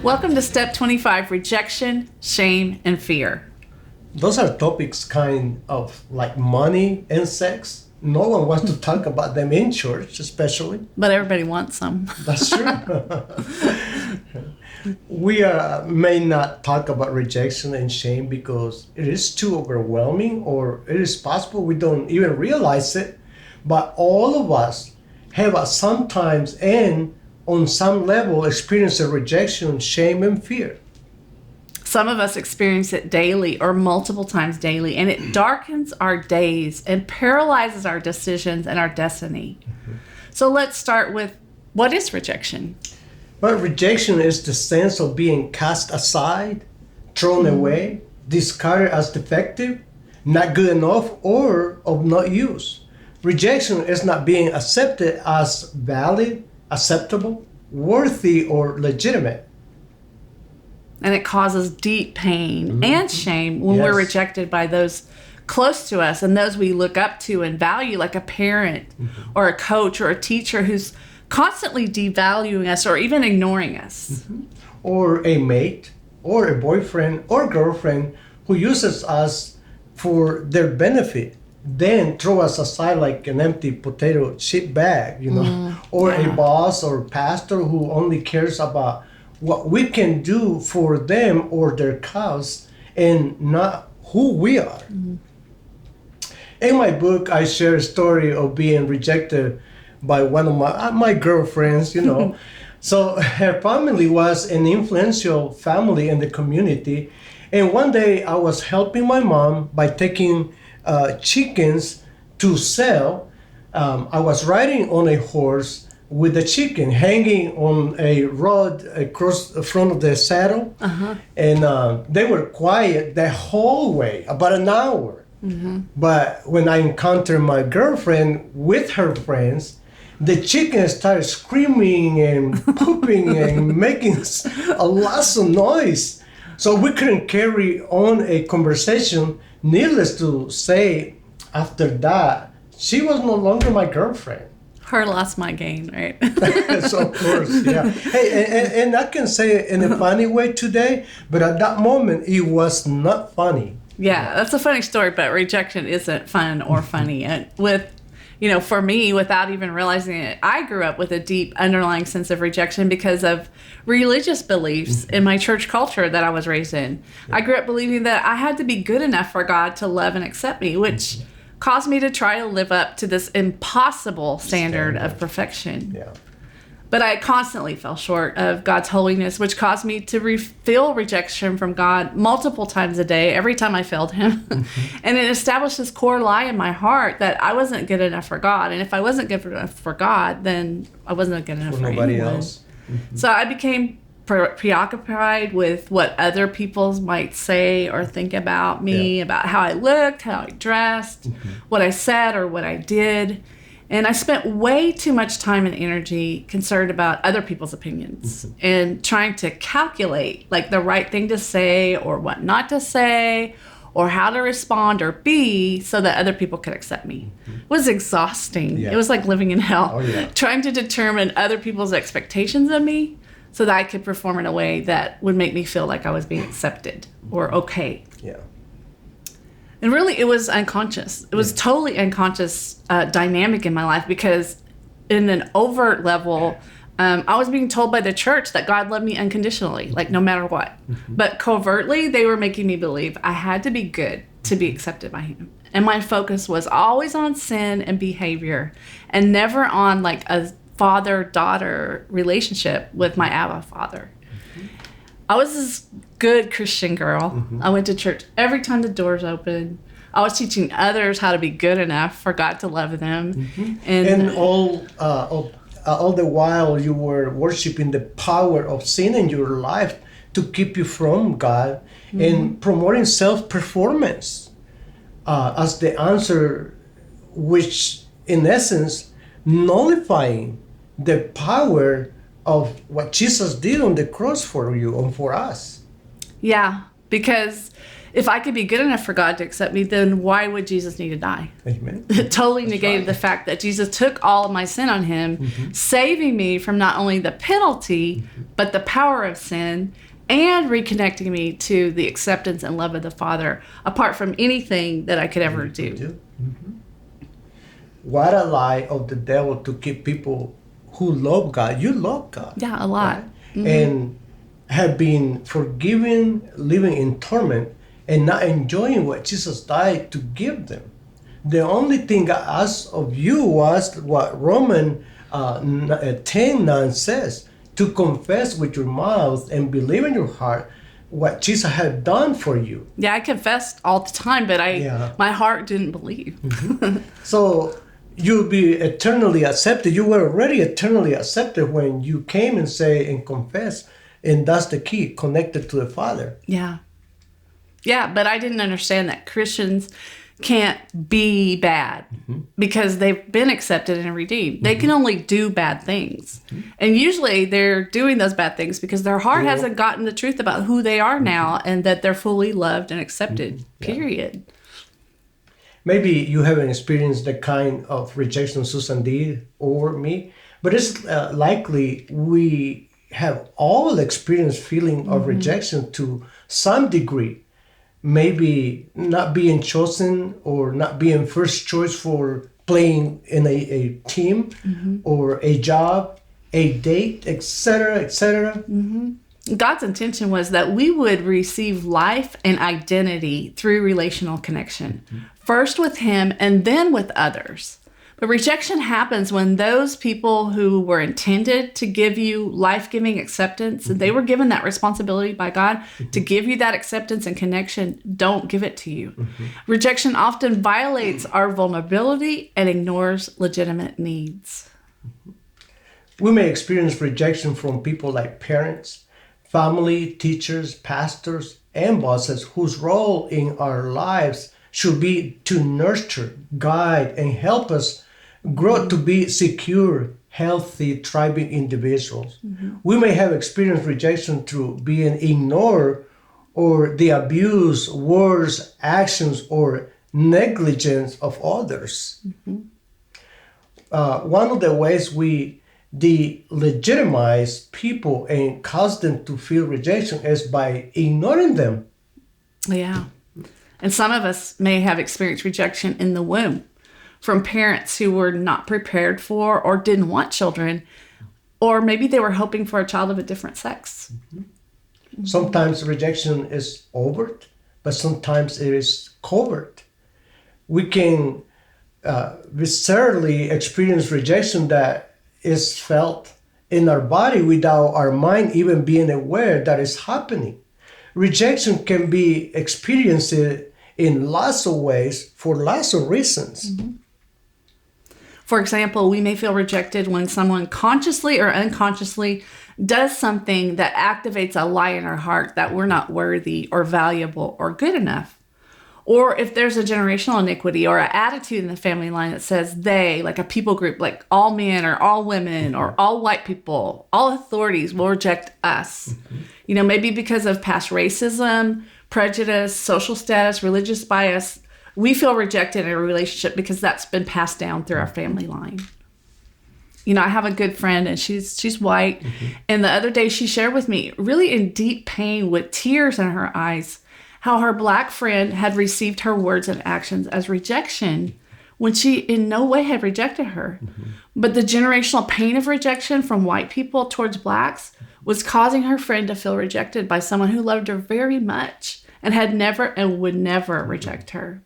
Welcome to Step 25, Rejection, Shame, and Fear. Those are topics kind of like money and sex. No one wants to talk about them in church, especially. But everybody wants some. That's true. We may not talk about rejection and shame because it is too overwhelming, or it is possible we don't even realize it. But all of us have sometimes and on some level experience of rejection, shame, and fear. Some of us experience it daily or multiple times daily, and it darkens our days and paralyzes our decisions and our destiny. Mm-hmm. So let's start with, what is rejection? Well, rejection is the sense of being cast aside, thrown away, discarded as defective, not good enough, or of no use. Rejection is not being accepted as valid, acceptable, worthy, or legitimate. And it causes deep pain and shame when we're rejected by those close to us and those we look up to and value, like a parent or a coach or a teacher who's constantly devaluing us or even ignoring us. Or a mate or a boyfriend or girlfriend who uses us for their benefit, then throw us aside like an empty potato chip bag, or a boss or pastor who only cares about what we can do for them or their cause and not who we are. In my book, I share a story of being rejected by one of my girlfriends, So her family was an influential family in the community. And one day I was helping my mom by taking chickens to sell. I was riding on a horse with the chicken hanging on a rod across the front of the saddle. And they were quiet the whole way, about an hour. But when I encountered my girlfriend with her friends, the chicken started screaming and pooping and making a lot of noise. So we couldn't carry on a conversation. Needless to say, after that, she was no longer my girlfriend. Her loss, my gain, right? So of course, yeah. Hey, and I can say it in a funny way today, but at that moment, it was not funny. Yeah, that's a funny story, but rejection isn't fun or funny. And for me, without even realizing it, I grew up with a deep underlying sense of rejection because of religious beliefs in my church culture that I was raised in. I grew up believing that I had to be good enough for God to love and accept me, which caused me to try to live up to this impossible standard of perfection. Yeah. But I constantly fell short of God's holiness, which caused me to feel rejection from God multiple times a day, every time I failed him. And it established this core lie in my heart that I wasn't good enough for God. And if I wasn't good enough for God, then I wasn't good enough for nobody anyone else. So I became preoccupied with what other people might say or think about me, about how I looked, how I dressed, what I said or what I did. And I spent way too much time and energy concerned about other people's opinions and trying to calculate like the right thing to say or what not to say or how to respond or be so that other people could accept me. It was exhausting. It was like living in hell, trying to determine other people's expectations of me so that I could perform in a way that would make me feel like I was being accepted or okay. Yeah. And really, it was unconscious. It was totally unconscious dynamic in my life because in an overt level, I was being told by the church that God loved me unconditionally, like no matter what. But covertly, they were making me believe I had to be good to be accepted by him. And my focus was always on sin and behavior and never on like a father-daughter relationship with my Abba Father. I was this good Christian girl. I went to church every time the doors opened. I was teaching others how to be good enough for God to love them. And all the while you were worshiping the power of sin in your life to keep you from God and promoting self-performance as the answer, which in essence nullifying the power of what Jesus did on the cross for you and for us. Yeah, Because if I could be good enough for God to accept me, then why would Jesus need to die? Amen. It totally That's negated right. the fact that Jesus took all of my sin on him, saving me from not only the penalty, but the power of sin, and reconnecting me to the acceptance and love of the Father, apart from anything that I could ever do. What a lie of the devil to keep people who love God. You love God. Yeah, a lot. Right? And have been forgiven, living in torment, and not enjoying what Jesus died to give them. The only thing God asked of you was what Romans 10:9 says, to confess with your mouth and believe in your heart what Jesus had done for you. Yeah, I confessed all the time, but Yeah. my heart didn't believe. So you'll be eternally accepted. You were already eternally accepted when you came and say and confess. And that's the key, connected to the Father. Yeah. Yeah, but I didn't understand that Christians can't be bad because they've been accepted and redeemed. They can only do bad things. And usually they're doing those bad things because their heart hasn't gotten the truth about who they are now and that they're fully loved and accepted, period. Maybe you haven't experienced the kind of rejection Susan did or me, but it's likely we have all experienced feeling of rejection to some degree. Maybe not being chosen or not being first choice for playing in a team or a job, a date, etc., etc. God's intention was that we would receive life and identity through relational connection, first with Him and then with others. But rejection happens when those people who were intended to give you life-giving acceptance, and they were given that responsibility by God to give you that acceptance and connection, don't give it to you. Rejection often violates our vulnerability and ignores legitimate needs. We may experience rejection from people like parents, family, teachers, pastors, and bosses whose role in our lives should be to nurture, guide, and help us grow to be secure, healthy, thriving individuals. We may have experienced rejection through being ignored or the abuse, words, actions, or negligence of others. One of the ways we delegitimize people and cause them to feel rejection is by ignoring them. Yeah. And some of us may have experienced rejection in the womb from parents who were not prepared for or didn't want children, or maybe they were hoping for a child of a different sex. Sometimes rejection is overt, but sometimes it is covert. We can viscerally experience rejection that is felt in our body without our mind even being aware that it's happening. Rejection can be experienced in lots of ways for lots of reasons. For example, we may feel rejected when someone consciously or unconsciously does something that activates a lie in our heart that we're not worthy or valuable or good enough. Or if there's a generational iniquity or an attitude in the family line that says they, like a people group, like all men or all women or all white people, all authorities will reject us. You know, maybe because of past racism, prejudice, social status, religious bias, we feel rejected in a relationship because that's been passed down through our family line. You know, I have a good friend and she's white. And the other day she shared with me, really in deep pain with tears in her eyes, how her black friend had received her words and actions as rejection when she in no way had rejected her. But the generational pain of rejection from white people towards blacks was causing her friend to feel rejected by someone who loved her very much and had never and would never reject her.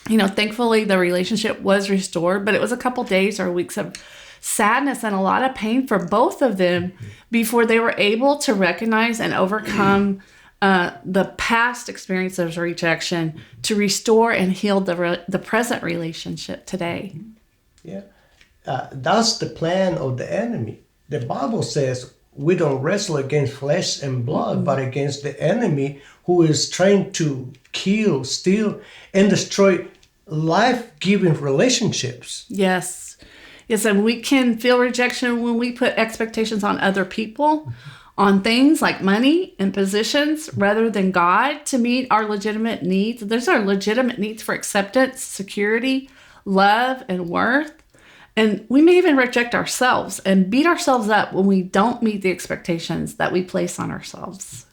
You know, thankfully the relationship was restored, but it was a couple days or weeks of sadness and a lot of pain for both of them before they were able to recognize and overcome the past experience of rejection to restore and heal the present relationship today. Yeah, that's the plan of the enemy. The Bible says we don't wrestle against flesh and blood, but against the enemy who is trying to kill, steal, and destroy life-giving relationships. Yes, and we can feel rejection when we put expectations on other people, on things like money and positions rather than God to meet our legitimate needs. Those are legitimate needs for acceptance, security, love, and worth. And we may even reject ourselves and beat ourselves up when we don't meet the expectations that we place on ourselves.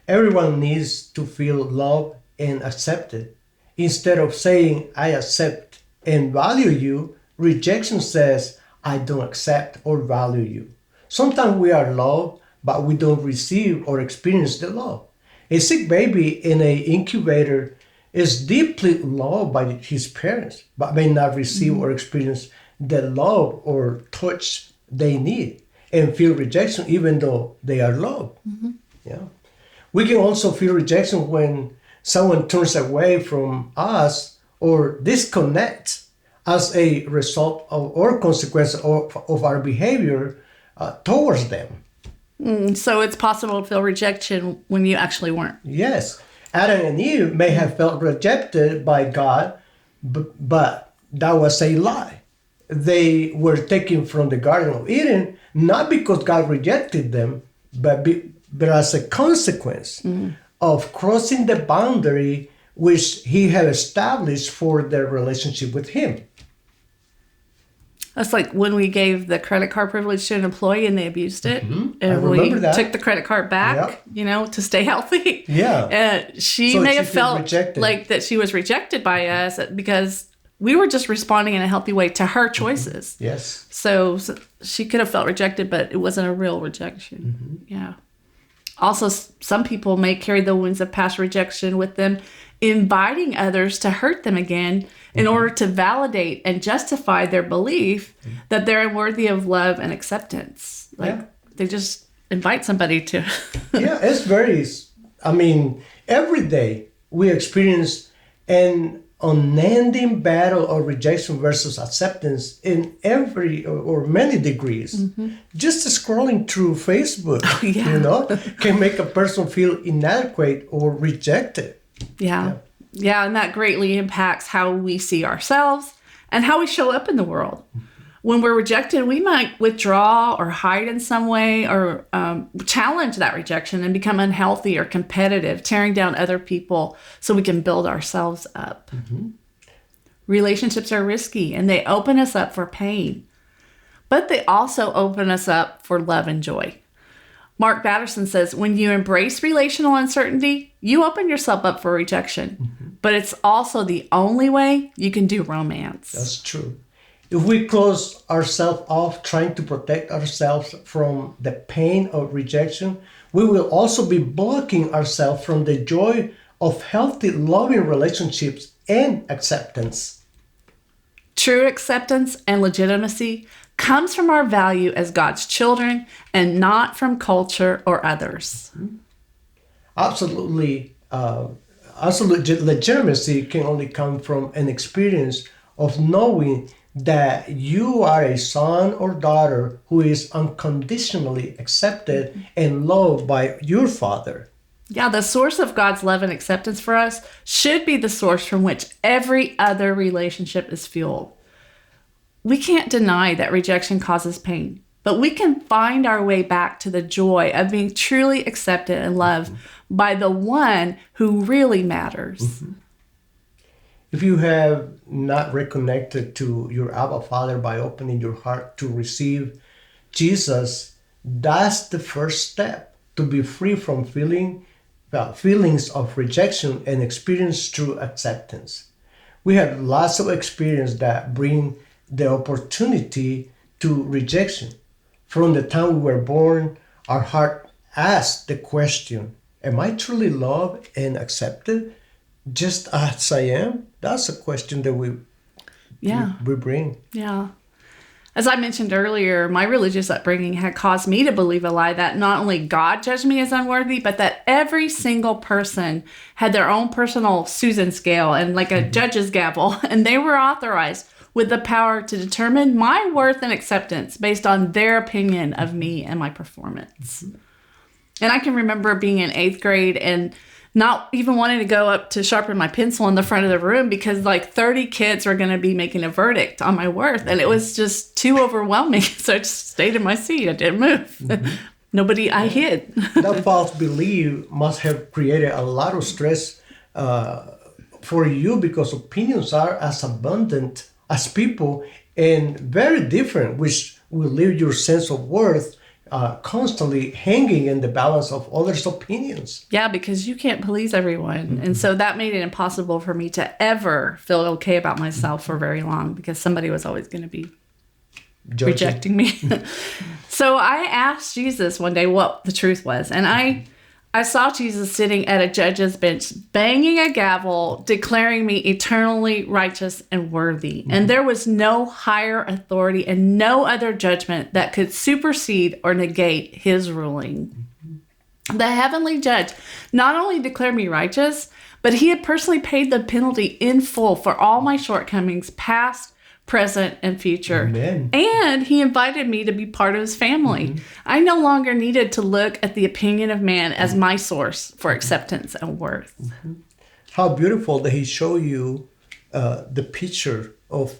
Everyone needs to feel loved and accepted. Instead of saying, I accept and value you, rejection says, I don't accept or value you. Sometimes we are loved, but we don't receive or experience the love. A sick baby in an incubator is deeply loved by his parents, but may not receive or experience the love or touch they need and feel rejection even though they are loved. Yeah. We can also feel rejection when someone turns away from us or disconnects as a result of or consequence of our behavior towards them. So it's possible to feel rejection when you actually weren't. Yes. Adam and Eve may have felt rejected by God, but that was a lie. They were taken from the Garden of Eden, not because God rejected them, but as a consequence of crossing the boundary which he had established for their relationship with him. That's like when we gave the credit card privilege to an employee and they abused it. And we took the credit card back, to stay healthy. Yeah. And she may have felt rejected. Like that she was rejected by us because we were just responding in a healthy way to her choices. Yes. So she could have felt rejected, but it wasn't a real rejection. Yeah. Also, some people may carry the wounds of past rejection with them, inviting others to hurt them again in order to validate and justify their belief that they're unworthy of love and acceptance. They just invite somebody to. Yeah, it's every day we experience an unending battle of rejection versus acceptance in every or many degrees. Just scrolling through Facebook, can make a person feel inadequate or rejected. Yeah, and that greatly impacts how we see ourselves and how we show up in the world. When we're rejected, we might withdraw or hide in some way or challenge that rejection and become unhealthy or competitive, tearing down other people so we can build ourselves up. Relationships are risky and they open us up for pain, but they also open us up for love and joy. Mark Batterson says, when you embrace relational uncertainty, you open yourself up for rejection, but it's also the only way you can do romance. That's true. If we close ourselves off trying to protect ourselves from the pain of rejection, we will also be blocking ourselves from the joy of healthy, loving relationships and acceptance. True acceptance and legitimacy comes from our value as God's children and not from culture or others. Absolute legitimacy can only come from an experience of knowing that you are a son or daughter who is unconditionally accepted and loved by your Father. Yeah, the source of God's love and acceptance for us should be the source from which every other relationship is fueled. We can't deny that rejection causes pain, but we can find our way back to the joy of being truly accepted and loved by the one who really matters. If you have not reconnected to your Abba Father by opening your heart to receive Jesus, that's the first step to be free from feelings of rejection and experience true acceptance. We have lots of experience that bring the opportunity to rejection. From the time we were born, our heart asks the question, am I truly loved and accepted just as I am? That's a question that we bring. Yeah. As I mentioned earlier, my religious upbringing had caused me to believe a lie that not only God judged me as unworthy, but that every single person had their own personal Susan scale and like a judge's gavel, and they were authorized with the power to determine my worth and acceptance based on their opinion of me and my performance. And I can remember being in 8th grade and not even wanting to go up to sharpen my pencil in the front of the room because like 30 kids were going to be making a verdict on my worth. And it was just too overwhelming. So I just stayed in my seat. I didn't move. nobody I hid. That false belief must have created a lot of stress for you, because opinions are as abundant as people and very different, which will leave your sense of worth constantly hanging in the balance of others' opinions. Yeah, because you can't please everyone. And so that made it impossible for me to ever feel okay about myself for very long, because somebody was always going to be rejecting me. So I asked Jesus one day what the truth was. And I saw Jesus sitting at a judge's bench, banging a gavel, declaring me eternally righteous and worthy. And there was no higher authority and no other judgment that could supersede or negate his ruling. The heavenly judge not only declared me righteous, but he had personally paid the penalty in full for all my shortcomings, past, present, and future. Amen. And he invited me to be part of his family. I no longer needed to look at the opinion of man as my source for acceptance and worth. How beautiful that he showed you the picture of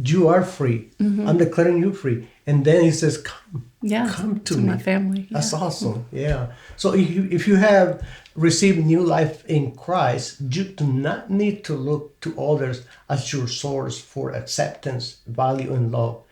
you are free. I'm declaring you free. And then he says, come to me. My family. That's awesome. Yeah. So if you have received new life in Christ, you do not need to look to others as your source for acceptance, value, and love.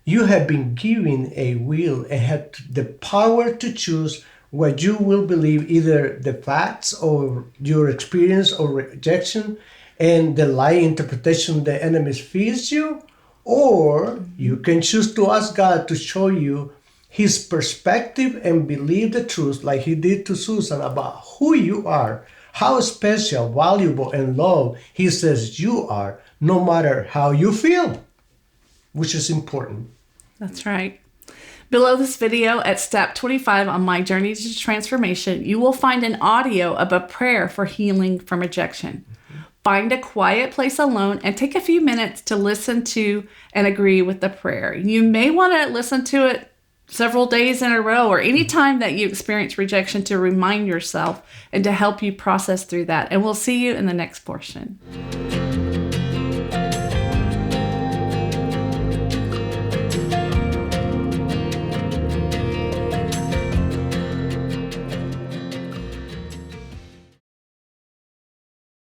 You have been given a will and have the power to choose what you will believe, either the facts or your experience or rejection and the lie interpretation the enemy feeds you, or you can choose to ask God to show you his perspective and believe the truth, like he did to Susan, about who you are, how special, valuable, and loved he says you are, no matter how you feel, which is important. That's right. Below this video at step 25 on my journey to transformation, you will find an audio of a prayer for healing from rejection. Find a quiet place alone and take a few minutes to listen to and agree with the prayer. You may want to listen to it several days in a row, or any time that you experience rejection, to remind yourself and to help you process through that. And we'll see you in the next portion.